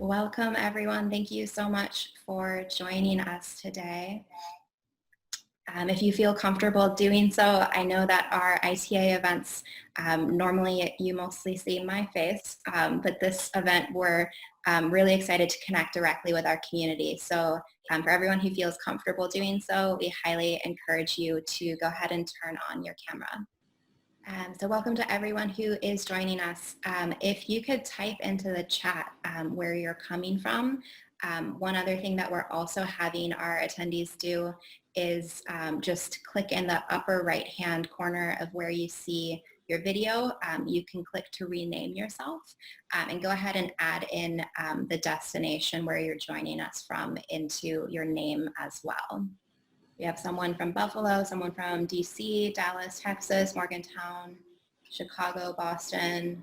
Welcome, everyone. Thank you so much for joining us today. If you feel comfortable doing so, I know that our ITA events, normally you mostly see my face, but this event we're really excited to connect directly with our community. So for everyone who feels comfortable doing so, we highly encourage you to go ahead and turn on your camera. So welcome to everyone who is joining us. If you could type into the chat where you're coming from. One other thing that we're also having our attendees do is just click in the upper right-hand corner of where you see your video. You can click to rename yourself and go ahead and add in the destination where you're joining us from into your name as well. We have someone from Buffalo, someone from DC, Dallas, Texas, Morgantown, Chicago, Boston.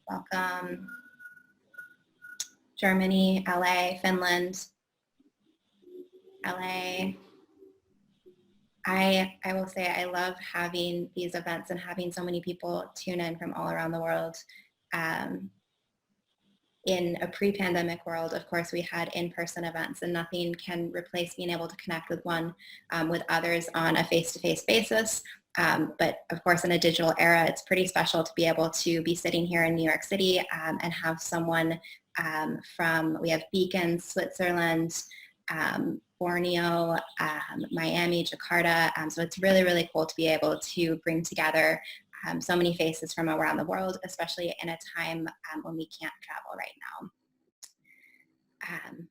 Welcome. Germany, LA, Finland, LA. I will say I love having these events and having so many people tune in from all around the world. In a pre-pandemic world, of course, we had in-person events, and nothing can replace being able to connect with with others on a face-to-face basis. But of course, in a digital era, it's pretty special to be able to be sitting here in New York City and have someone we have Beacon, Switzerland, Borneo, Miami, Jakarta. So it's really, really cool to be able to bring together so many faces from around the world, especially in a time when we can't travel right now.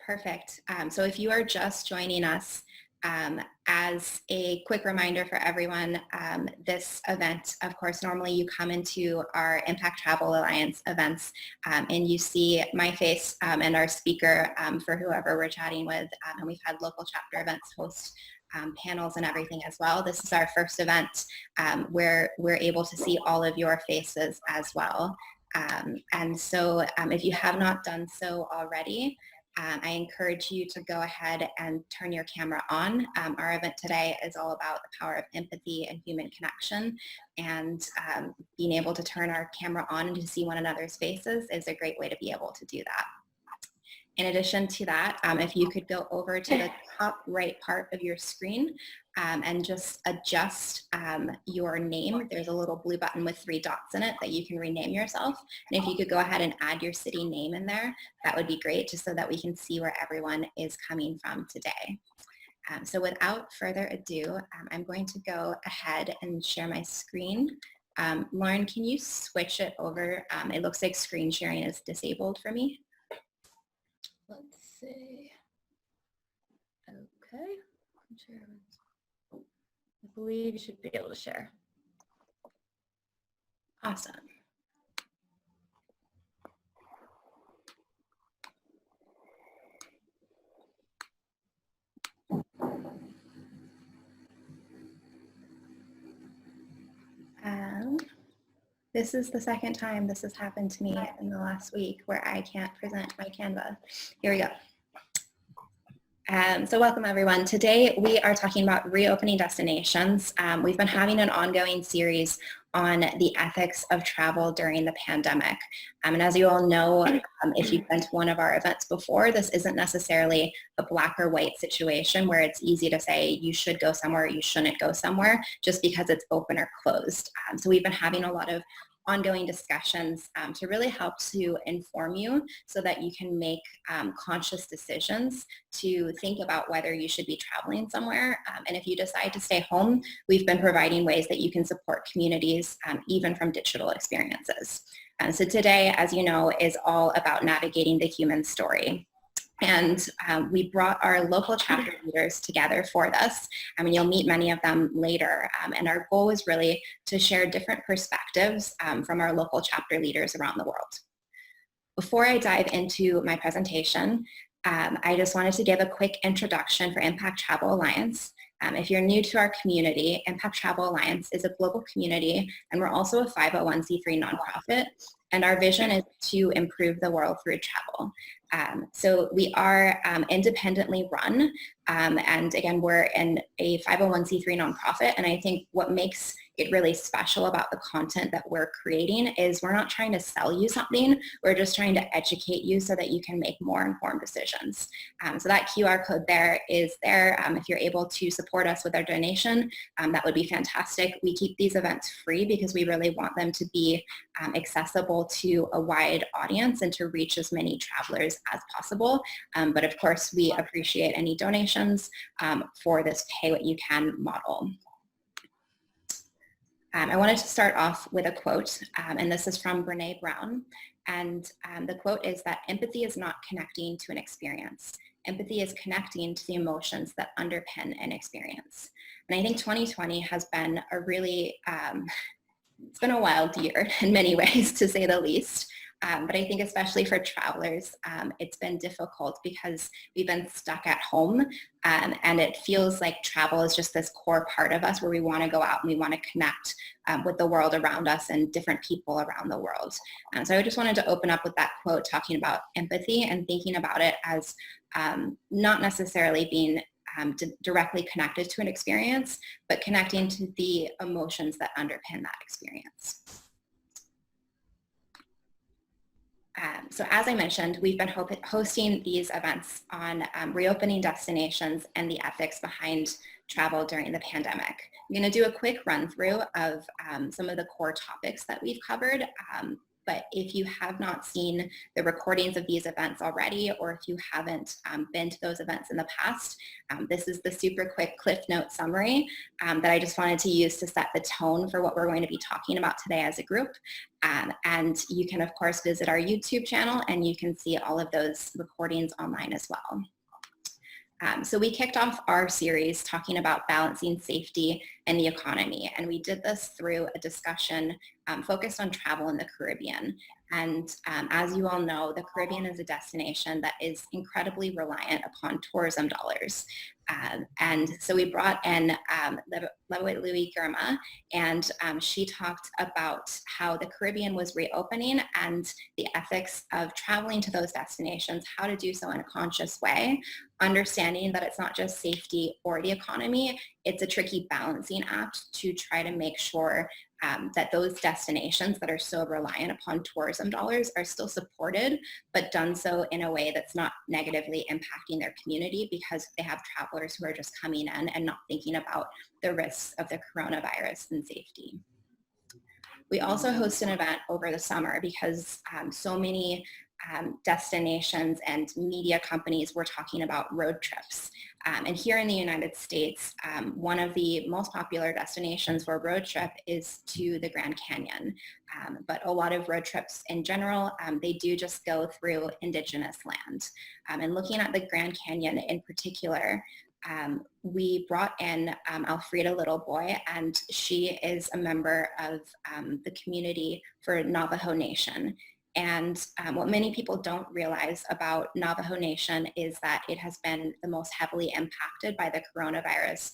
Perfect. So if you are just joining us, as a quick reminder for everyone, this event, of course, normally you come into our Impact Travel Alliance events and you see my face and our speaker for whoever we're chatting with. And we've had local chapter events host panels and everything as well. This is our first event where we're able to see all of your faces as well. And so if you have not done so already, I encourage you to go ahead and turn your camera on. Our event today is all about the power of empathy and human connection, and being able to turn our camera on and to see one another's faces is a great way to be able to do that. In addition to that, if you could go over to the top right part of your screen and just adjust your name. There's a little blue button with 3 dots in it that you can rename yourself. And if you could go ahead and add your city name in there, that would be great, just so that we can see where everyone is coming from today. So without further ado, I'm going to go ahead and share my screen. Lauren, can you switch it over? It looks like screen sharing is disabled for me. Let's see. Okay. I believe you should be able to share. Awesome. This is the second time this has happened to me in the last week where I can't present my Canva. Here we go. So welcome everyone. Today we are talking about reopening destinations. We've been having an ongoing series on the ethics of travel during the pandemic. And as you all know, if you've been to one of our events before, this isn't necessarily a black or white situation where it's easy to say you should go somewhere, you shouldn't go somewhere, just because it's open or closed. So we've been having a lot of ongoing discussions to really help to inform you so that you can make conscious decisions to think about whether you should be traveling somewhere. And if you decide to stay home, we've been providing ways that you can support communities even from digital experiences. So today, as you know, is all about navigating the human story. And we brought our local chapter leaders together for this. I mean, you'll meet many of them later. And our goal was really to share different perspectives from our local chapter leaders around the world. Before I dive into my presentation, I just wanted to give a quick introduction for Impact Travel Alliance. If you're new to our community, Impact Travel Alliance is a global community, and we're also a 501c3 nonprofit. and our vision is to improve the world through travel. So we are independently run, and again, we're in a 501c3 nonprofit, and I think what makes it really special about the content that we're creating is we're not trying to sell you something, we're just trying to educate you so that you can make more informed decisions. So that QR code there is there. If you're able to support us with our donation, that would be fantastic. We keep these events free because we really want them to be accessible to a wide audience and to reach as many travelers as possible. But of course, we appreciate any donations for this pay what you can model. I wanted to start off with a quote, and this is from Brene Brown. And the quote is that empathy is not connecting to an experience. Empathy is connecting to the emotions that underpin an experience. And I think 2020 has been a really, it's been a wild year in many ways, to say the least. But I think especially for travelers, it's been difficult because we've been stuck at home, and it feels like travel is just this core part of us where we want to go out and we want to connect with the world around us and different people around the world. So I just wanted to open up with that quote talking about empathy and thinking about it as not necessarily being directly connected to an experience, but connecting to the emotions that underpin that experience. So as I mentioned, we've been hosting these events on reopening destinations and the ethics behind travel during the pandemic. I'm going to do a quick run through of some of the core topics that we've covered. But if you have not seen the recordings of these events already, or if you haven't been to those events in the past, this is the super quick Cliff Note summary that I just wanted to use to set the tone for what we're going to be talking about today as a group. And you can, of course, visit our YouTube channel and you can see all of those recordings online as well. So we kicked off our series talking about balancing safety and the economy, and we did this through a discussion focused on travel in the Caribbean. And as you all know, the Caribbean is a destination that is incredibly reliant upon tourism dollars. And so we brought in Louis Girma, and she talked about how the Caribbean was reopening and the ethics of traveling to those destinations, how to do so in a conscious way, understanding that it's not just safety or the economy, it's a tricky balancing act to try to make sure that those destinations that are so reliant upon tourism dollars are still supported, but done so in a way that's not negatively impacting their community because they have travelers who are just coming in and not thinking about the risks of the coronavirus and safety. We also host an event over the summer because so many destinations and media companies were talking about road trips. And here in the United States, one of the most popular destinations for a road trip is to the Grand Canyon. But a lot of road trips in general, they do just go through indigenous land. And looking at the Grand Canyon in particular, we brought in Alfreda Little Boy, and she is a member of the community for Navajo Nation. And what many people don't realize about Navajo Nation is that it has been the most heavily impacted by the coronavirus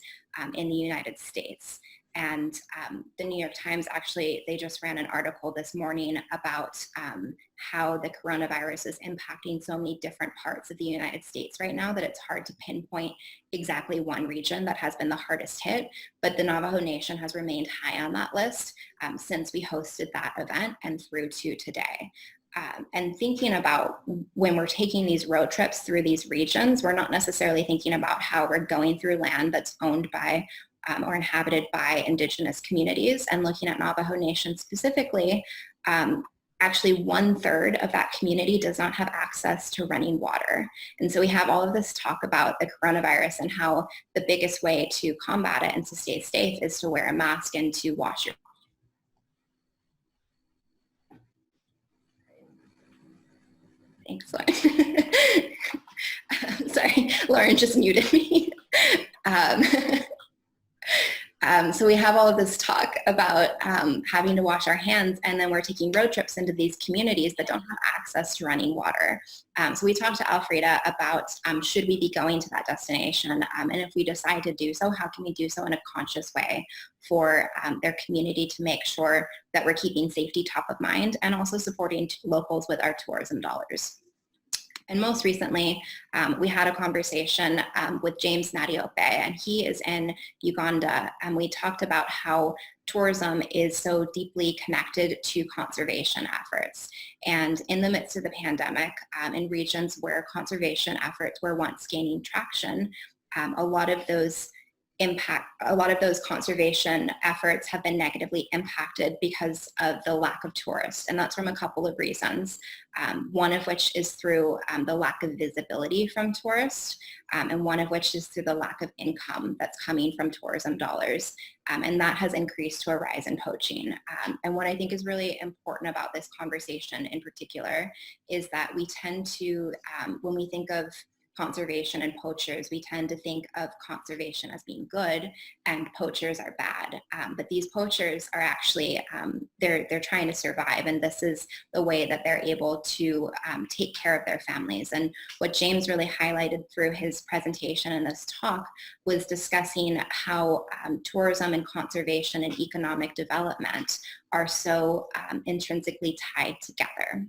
in the United States. And the New York Times actually, they just ran an article this morning about how the coronavirus is impacting so many different parts of the United States right now that it's hard to pinpoint exactly one region that has been the hardest hit. But the Navajo Nation has remained high on that list since we hosted that event and through to today. And thinking about when we're taking these road trips through these regions, we're not necessarily thinking about how we're going through land that's owned by or inhabited by indigenous communities, and looking at Navajo Nation specifically, actually 1/3 of that community does not have access to running water. And so we have all of this talk about the coronavirus and how the biggest way to combat it and to stay safe is to wear a mask and to wash your Thanks, Lauren. Sorry, Lauren just muted me. So we have all of this talk about having to wash our hands, and then we're taking road trips into these communities that don't have access to running water. So we talked to Alfreda about should we be going to that destination, and if we decide to do so, how can we do so in a conscious way for their community to make sure that we're keeping safety top of mind and also supporting locals with our tourism dollars. And most recently, we had a conversation with James Nadiope, and he is in Uganda, and we talked about how tourism is so deeply connected to conservation efforts. And in the midst of the pandemic, in regions where conservation efforts were once gaining traction, a lot of those conservation efforts have been negatively impacted because of the lack of tourists. And that's from a couple of reasons. One of which is through the lack of visibility from tourists, and one of which is through the lack of income that's coming from tourism dollars. And that has increased to a rise in poaching. And what I think is really important about this conversation in particular is that we tend to, when we think of conservation and poachers, we tend to think of conservation as being good and poachers are bad. But these poachers are actually, they're trying to survive, and this is the way that they're able to take care of their families. And what James really highlighted through his presentation in this talk was discussing how tourism and conservation and economic development are so intrinsically tied together.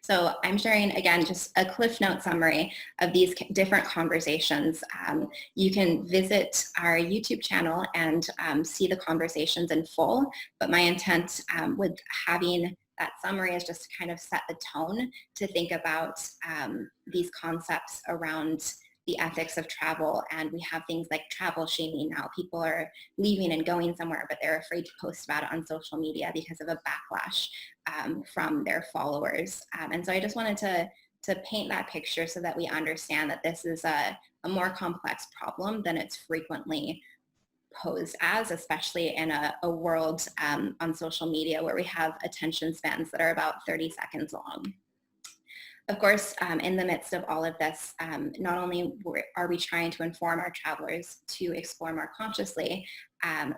So I'm sharing, again, just a Cliff Note summary of these different conversations. You can visit our YouTube channel and see the conversations in full, but my intent with having that summary is just to kind of set the tone to think about these concepts around the ethics of travel. And we have things like travel shaming now. People are leaving and going somewhere, but they're afraid to post about it on social media because of a backlash from their followers. And so I just wanted to paint that picture so that we understand that this is a more complex problem than it's frequently posed as, especially in a world on social media where we have attention spans that are about 30 seconds long. Of course, in the midst of all of this, not only are we trying to inform our travelers to explore more consciously,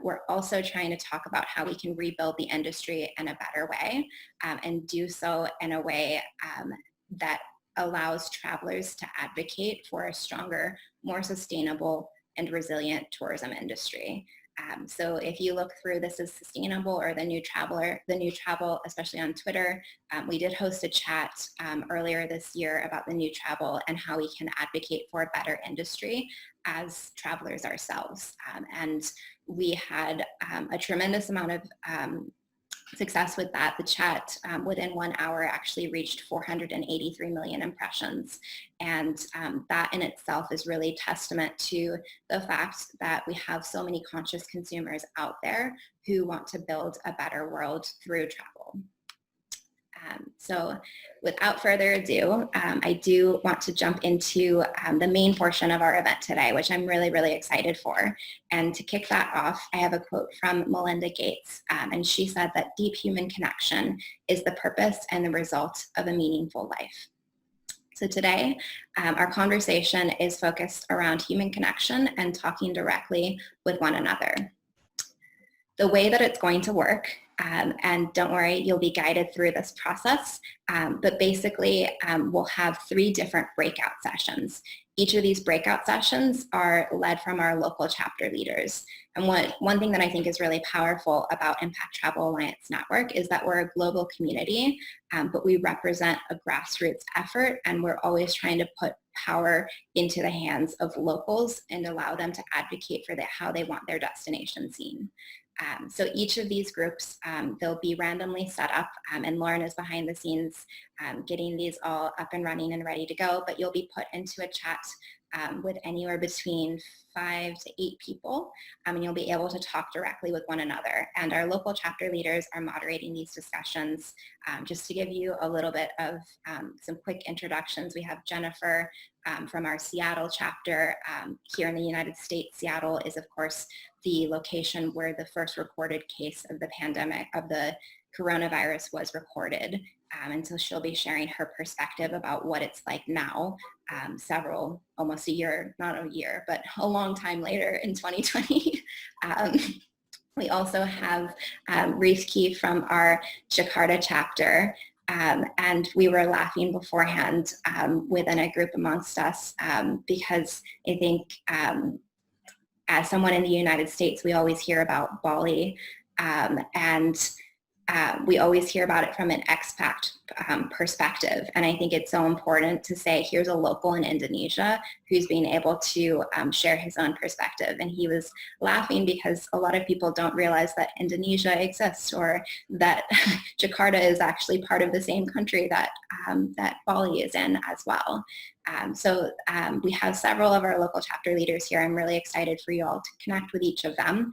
we're also trying to talk about how we can rebuild the industry in a better way, and do so in a way that allows travelers to advocate for a stronger, more sustainable and resilient tourism industry. So if you look through This Is Sustainable or The New Travel, especially on Twitter, we did host a chat earlier this year about the new travel and how we can advocate for a better industry as travelers ourselves. And we had a tremendous amount of success with that. The chat within 1 hour actually reached 483 million impressions. And that in itself is really testament to the fact that we have so many conscious consumers out there who want to build a better world through travel. So without further ado, I do want to jump into the main portion of our event today, which I'm really, really excited for. And to kick that off, I have a quote from Melinda Gates, and she said that deep human connection is the purpose and the result of a meaningful life. So today, our conversation is focused around human connection and talking directly with one another. The way that it's going to work, and don't worry, you'll be guided through this process, but basically we'll have 3 different breakout sessions. Each of these breakout sessions are led from our local chapter leaders. And one thing that I think is really powerful about Impact Travel Alliance Network is that we're a global community, but we represent a grassroots effort, and we're always trying to put power into the hands of locals and allow them to advocate for how they want their destination seen. So each of these groups, they'll be randomly set up, and Lauren is behind the scenes getting these all up and running and ready to go, but you'll be put into a chat with anywhere between 5 to 8 people, and you'll be able to talk directly with one another. And our local chapter leaders are moderating these discussions. Just to give you a little bit of some quick introductions, we have Jennifer from our Seattle chapter. Here in the United States, Seattle is, of course, the location where the first recorded case of the pandemic, of the coronavirus, was recorded. And so she'll be sharing her perspective about what it's like now almost a year, not a year, but a long time later in 2020. We also have Reef Key from our Jakarta chapter. And we were laughing beforehand within a group amongst us because I think as someone in the United States, we always hear about Bali and we always hear about it from an expat perspective. And I think it's so important to say, here's a local in Indonesia who's being able to share his own perspective. And he was laughing because a lot of people don't realize that Indonesia exists, or that Jakarta is actually part of the same country that, that Bali is in as well. So we have several of our local chapter leaders here. I'm really excited for you all to connect with each of them.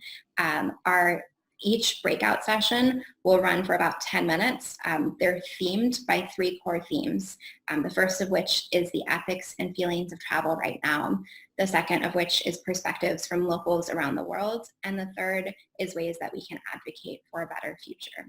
Each breakout session will run for about 10 minutes. They're themed by 3 core themes. The first of which is the ethics and feelings of travel right now. The second of which is perspectives from locals around the world. And the third is ways that we can advocate for a better future.